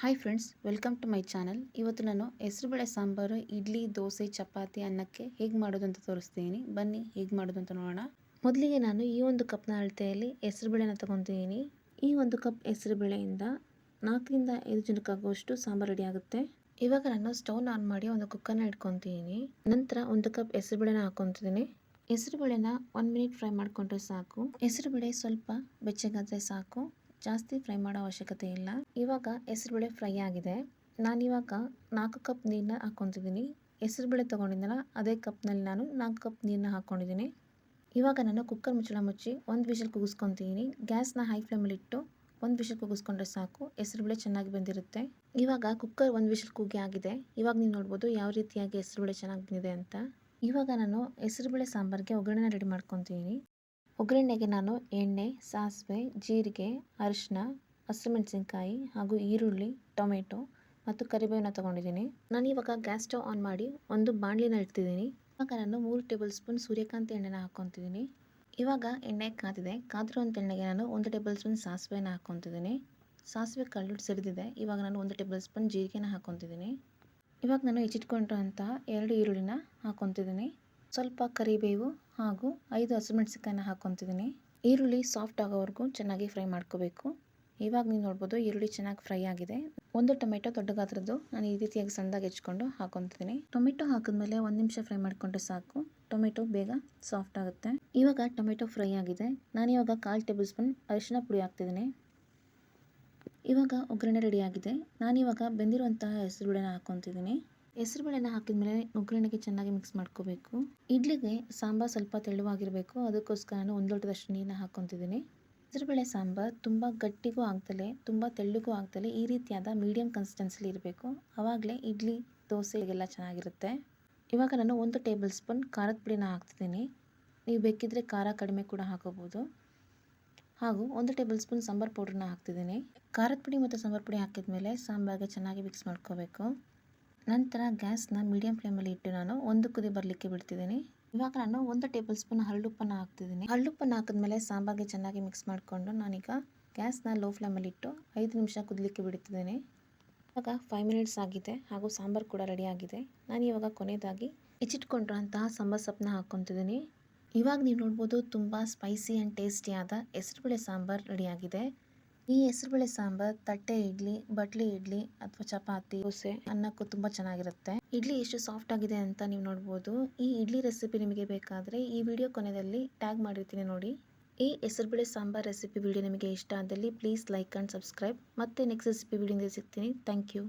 Hi friends, welcome to my channel. ಇವತ್ತು ನಾನು ಹೆಸರುಬೇಳೆ ಸಾಂಬಾರು ಇಡ್ಲಿ, ದೋಸೆ, ಚಪಾತಿ, ಅನ್ನಕ್ಕೆ ಹೇಗೆ ಮಾಡೋದು ಅಂತ ತೋರಿಸ್ತೀನಿ. ಬನ್ನಿ ಹೇಗೆ ಮಾಡೋದು ಅಂತ ನೋಡೋಣ. ಮೊದಲಿಗೆ ನಾನು ಈ ಒಂದು ಕಪ್ನ ಅಳತೆಯಲ್ಲಿ ಹೆಸರುಬೇಳೆನ ತಗೊತಿದ್ದೀನಿ. ಈ ಒಂದು ಕಪ್ ಹೆಸರುಬೇಳೆಯಿಂದ 4ರಿಂದ 5 ಜನಕ್ಕಾಗುವಷ್ಟು ಸಾಂಬಾರು ರೆಡಿ ಆಗುತ್ತೆ. ಇವಾಗ ನಾನು ಸ್ಟವ್ನ ಆನ್ ಮಾಡಿ ಒಂದು ಕುಕ್ಕರ್ನ ಇಟ್ಕೊತೀನಿ. ನಂತರ 1 ಕಪ್ ಹೆಸರುಬೇಳೆನ ಹಾಕೊತಿದ್ದೀನಿ. ಹೆಸರುಬೇಳೆನ 1 ಮಿನಿಟ್ ಫ್ರೈ ಮಾಡಿಕೊಂಡ್ರೆ ಸಾಕು. ಹೆಸರುಬೇಳೆ ಸ್ವಲ್ಪ ಬೆಚ್ಚಗಾದರೆ ಸಾಕು, ಜಾಸ್ತಿ ಫ್ರೈ ಮಾಡೋ ಅವಶ್ಯಕತೆ ಇಲ್ಲ. ಇವಾಗ ಹೆಸರುಬೇಳೆ ಫ್ರೈ ಆಗಿದೆ. ನಾನಿವಾಗ 4 ಕಪ್ ನೀರನ್ನ ಹಾಕ್ಕೊತಿದ್ದೀನಿ. ಹೆಸರುಬೇಳೆ ತೊಗೊಂಡಿದ್ದಲ್ಲ, ಅದೇ ಕಪ್ನಲ್ಲಿ ನಾನು 4 ಕಪ್ ನೀರನ್ನ ಹಾಕ್ಕೊಂಡಿದ್ದೀನಿ. ಇವಾಗ ನಾನು ಕುಕ್ಕರ್ ಮುಚ್ಚಳ ಮುಚ್ಚಿ 1 ವಿಷಲ್ ಕೂಗಿಸ್ಕೊತೀನಿ. ಗ್ಯಾಸ್ನ ಹೈ ಫ್ಲೇಮಲ್ಲಿ ಇಟ್ಟು 1 ವಿಷಲ್ ಕೂಗಿಸ್ಕೊಂಡ್ರೆ ಸಾಕು, ಹೆಸರುಬೇಳೆ ಚೆನ್ನಾಗಿ ಬಂದಿರುತ್ತೆ. ಇವಾಗ ಕುಕ್ಕರ್ 1 ವಿಷಲ್ ಕೂಗಿ ಆಗಿದೆ. ಇವಾಗ ನೀವು ನೋಡ್ಬೋದು ಯಾವ ರೀತಿಯಾಗಿ ಹೆಸರುಬೇಳೆ ಚೆನ್ನಾಗಿ ಬಂದಿದೆ ಅಂತ. ಇವಾಗ ನಾನು ಹೆಸರುಬೇಳೆ ಸಾಂಬಾರಿಗೆ ಒಗ್ಗರಣೆನ ರೆಡಿ ಮಾಡ್ಕೊತೀನಿ. ಒಗ್ಗರಣೆಗೆ ನಾನು ಎಣ್ಣೆ, ಸಾಸಿವೆ, ಜೀರಿಗೆ, ಅರಿಶಿನ, ಹಸಿಮೆಣಸಿನಕಾಯಿ ಹಾಗೂ ಈರುಳ್ಳಿ, ಟೊಮೆಟೊ ಮತ್ತು ಕರಿಬೇವನ್ನ ತೊಗೊಂಡಿದ್ದೀನಿ. ನಾನು ಇವಾಗ ಗ್ಯಾಸ್ ಸ್ಟವ್ ಆನ್ ಮಾಡಿ ಒಂದು ಬಾಣಲಿನ ಇಡ್ತಿದ್ದೀನಿ. ಇವಾಗ ನಾನು 3 ಟೇಬಲ್ ಸ್ಪೂನ್ ಸೂರ್ಯಕಾಂತಿ ಎಣ್ಣೆನ ಹಾಕ್ಕೊತಿದ್ದೀನಿ. ಇವಾಗ ಎಣ್ಣೆ ಕಾದಿದೆ. ಕಾದಿರುವಂಥ ಎಣ್ಣೆಗೆ ನಾನು 1 ಟೇಬಲ್ ಸ್ಪೂನ್ ಸಾಸಿವೆನ ಹಾಕ್ಕೊತಿದ್ದೀನಿ. ಸಾಸಿವೆ ಕಳ್ಳು ಸಿಡಿದಿದೆ. ಇವಾಗ ನಾನು 1 ಟೇಬಲ್ ಸ್ಪೂನ್ ಜೀರಿಗೆನ ಹಾಕ್ಕೊತಿದ್ದೀನಿ. ಇವಾಗ ನಾನು ಹೆಚ್ಚಿಟ್ಕೊಂಡಿರೋಂತಹ 2 ಈರುಳ್ಳಿನ ಹಾಕ್ಕೊತಿದ್ದೀನಿ. ಸ್ವಲ್ಪ ಕರಿಬೇವು ಹಾಗೂ 5 ಹಸಿಮೆಣಸಿನಕಾಯಿನ ಹಾಕ್ಕೊತಿದ್ದೀನಿ. ಈರುಳ್ಳಿ ಸಾಫ್ಟ್ ಆಗೋವರೆಗೂ ಚೆನ್ನಾಗಿ ಫ್ರೈ ಮಾಡ್ಕೋಬೇಕು. ಇವಾಗ ನೀವು ನೋಡ್ಬೋದು ಈರುಳ್ಳಿ ಚೆನ್ನಾಗಿ ಫ್ರೈ ಆಗಿದೆ. 1 ಟೊಮೆಟೊ ದೊಡ್ಡ ಗಾತ್ರದ್ದು ನಾನು ಈ ರೀತಿಯಾಗಿ ಸಣ್ಣದಾಗಿ ಹೆಚ್ಕೊಂಡು ಹಾಕ್ಕೊತಿದ್ದೀನಿ. ಟೊಮೆಟೊ ಹಾಕಿದ್ಮೇಲೆ 1 ನಿಮಿಷ ಫ್ರೈ ಮಾಡ್ಕೊಂಡ್ರೆ ಸಾಕು, ಟೊಮೆಟೊ ಬೇಗ ಸಾಫ್ಟ್ ಆಗುತ್ತೆ. ಇವಾಗ ಟೊಮೆಟೊ ಫ್ರೈ ಆಗಿದೆ. ನಾನಿವಾಗ 1/4 ಟೇಬಲ್ ಸ್ಪೂನ್ ಅರಿಶಿನ ಪುಡಿ ಹಾಕ್ತಿದ್ದೀನಿ. ಇವಾಗ ಒಗ್ಗರಣೆ ರೆಡಿ ಆಗಿದೆ. ನಾನಿವಾಗ ಬೆಂದಿರುವಂತಹ ಹೆಸರುಬೇಳೆನ ಹಾಕ್ಕೊತಿದ್ದೀನಿ. ಹೆಸರುಬೇಳೆನ ಹಾಕಿದ್ಮೇಲೆ ಒಗ್ಗರಣೆಗೆ ಚೆನ್ನಾಗಿ ಮಿಕ್ಸ್ ಮಾಡ್ಕೋಬೇಕು. ಇಡ್ಲಿಗೆ ಸಾಂಬಾರು ಸ್ವಲ್ಪ ತೆಳುವಾಗಿರಬೇಕು, ಅದಕ್ಕೋಸ್ಕರ ನಾನು 1 ಲೋಟದಷ್ಟು ನೀರನ್ನ ಹಾಕ್ಕೊತಿದ್ದೀನಿ. ಹೆಸರುಬೇಳೆ ಸಾಂಬಾರು ತುಂಬ ಗಟ್ಟಿಗೂ ಆಗ್ದಲೇ ತುಂಬ ತೆಳ್ಳಗೂ ಆಗ್ದಲೇ ಈ ರೀತಿಯಾದ ಮೀಡಿಯಂ ಕನ್ಸಿಸ್ಟೆನ್ಸಿಲಿ ಇರಬೇಕು. ಆವಾಗಲೇ ಇಡ್ಲಿ, ದೋಸೆಗೆಲ್ಲ ಚೆನ್ನಾಗಿರುತ್ತೆ. ಇವಾಗ ನಾನು 1 ಟೇಬಲ್ ಸ್ಪೂನ್ ಖಾರದ ಪುಡಿನ ಹಾಕ್ತಿದ್ದೀನಿ. ನೀವು ಬೇಕಿದ್ದರೆ ಖಾರ ಕಡಿಮೆ ಕೂಡ ಹಾಕೋಬೋದು. ಹಾಗೂ 1 ಟೇಬಲ್ ಸ್ಪೂನ್ ಸಾಂಬಾರು ಪೌಡ್ರನ್ನ ಹಾಕ್ತಿದ್ದೀನಿ. ಖಾರದ ಪುಡಿ ಮತ್ತು ಸಾಂಬಾರು ಪುಡಿ ಹಾಕಿದ್ಮೇಲೆ ಸಾಂಬಾರಿಗೆ ಚೆನ್ನಾಗಿ ಮಿಕ್ಸ್ ಮಾಡ್ಕೋಬೇಕು. ನಂತರ ಗ್ಯಾಸ್ನ ಮೀಡಿಯಂ ಫ್ಲೇಮಲ್ಲಿ ಇಟ್ಟು ನಾನು 1 ಕುದಿ ಬರಲಿಕ್ಕೆ ಬಿಡ್ತಿದ್ದೀನಿ. ಇವಾಗ ನಾನು 1 ಟೇಬಲ್ ಸ್ಪೂನ್ ಹರಳುಪ್ಪನ್ನು ಹಾಕ್ತಿದ್ದೀನಿ. ಹರಳುಪ್ಪನ್ನು ಹಾಕಿದ್ಮೇಲೆ ಸಾಂಬಾರಿಗೆ ಚೆನ್ನಾಗಿ ಮಿಕ್ಸ್ ಮಾಡಿಕೊಂಡು ನಾನೀಗ ಗ್ಯಾಸ್ನ ಲೋ ಫ್ಲೇಮಲ್ಲಿ ಇಟ್ಟು 5 ನಿಮಿಷ ಕುದಲಿಕ್ಕೆ ಬಿಡ್ತಿದ್ದೀನಿ. ಇವಾಗ 5 ಮಿನಿಟ್ಸ್ ಆಗಿದೆ ಹಾಗೂ ಸಾಂಬಾರು ಕೂಡ ರೆಡಿ ಆಗಿದೆ. ನಾನು ಇವಾಗ ಕೊನೆಯದಾಗಿ ಹೆಚ್ಚಿಟ್ಕೊಂಡಿರೋಂತಹ ಸಾಂಬಾರು ಸೊಪ್ಪನ್ನ ಹಾಕ್ಕೊತಿದ್ದೀನಿ. ಇವಾಗ ನೀವು ನೋಡ್ಬೋದು ತುಂಬ ಸ್ಪೈಸಿ ಆ್ಯಂಡ್ ಟೇಸ್ಟಿಯಾದ ಹೆಸರುಬೇಳೆ ಸಾಂಬಾರು ರೆಡಿಯಾಗಿದೆ. ಈ ಹೆಸರುಬೇಳೆ ಸಾಂಬಾರು ತಟ್ಟೆ ಇಡ್ಲಿ, ಬಟ್ಲಿ ಇಡ್ಲಿ ಅಥವಾ ಚಪಾತಿ, ದೋಸೆ, ಅನ್ನಕ್ಕೂ ತುಂಬ ಚೆನ್ನಾಗಿರುತ್ತೆ. ಇಡ್ಲಿ ಎಷ್ಟು ಸಾಫ್ಟ್ ಆಗಿದೆ ಅಂತ ನೀವು ನೋಡ್ಬೋದು. ಈ ಇಡ್ಲಿ ರೆಸಿಪಿ ನಿಮಗೆ ಬೇಕಾದರೆ ಈ ವಿಡಿಯೋ ಕೊನೆಯಲ್ಲಿ ಟ್ಯಾಗ್ ಮಾಡಿರ್ತೀನಿ ನೋಡಿ. ಈ ಹೆಸರುಬೇಳೆ ಸಾಂಬಾರು ರೆಸಿಪಿ ವಿಡಿಯೋ ನಿಮಗೆ ಇಷ್ಟ ಆದಲ್ಲಿ ಪ್ಲೀಸ್ ಲೈಕ್ ಆ್ಯಂಡ್ ಸಬ್ಸ್ಕ್ರೈಬ್. ಮತ್ತೆ ನೆಕ್ಸ್ಟ್ ರೆಸಿಪಿ ವಿಡಿಯೋದಲ್ಲಿ ಸಿಗ್ತೀನಿ. Thank you.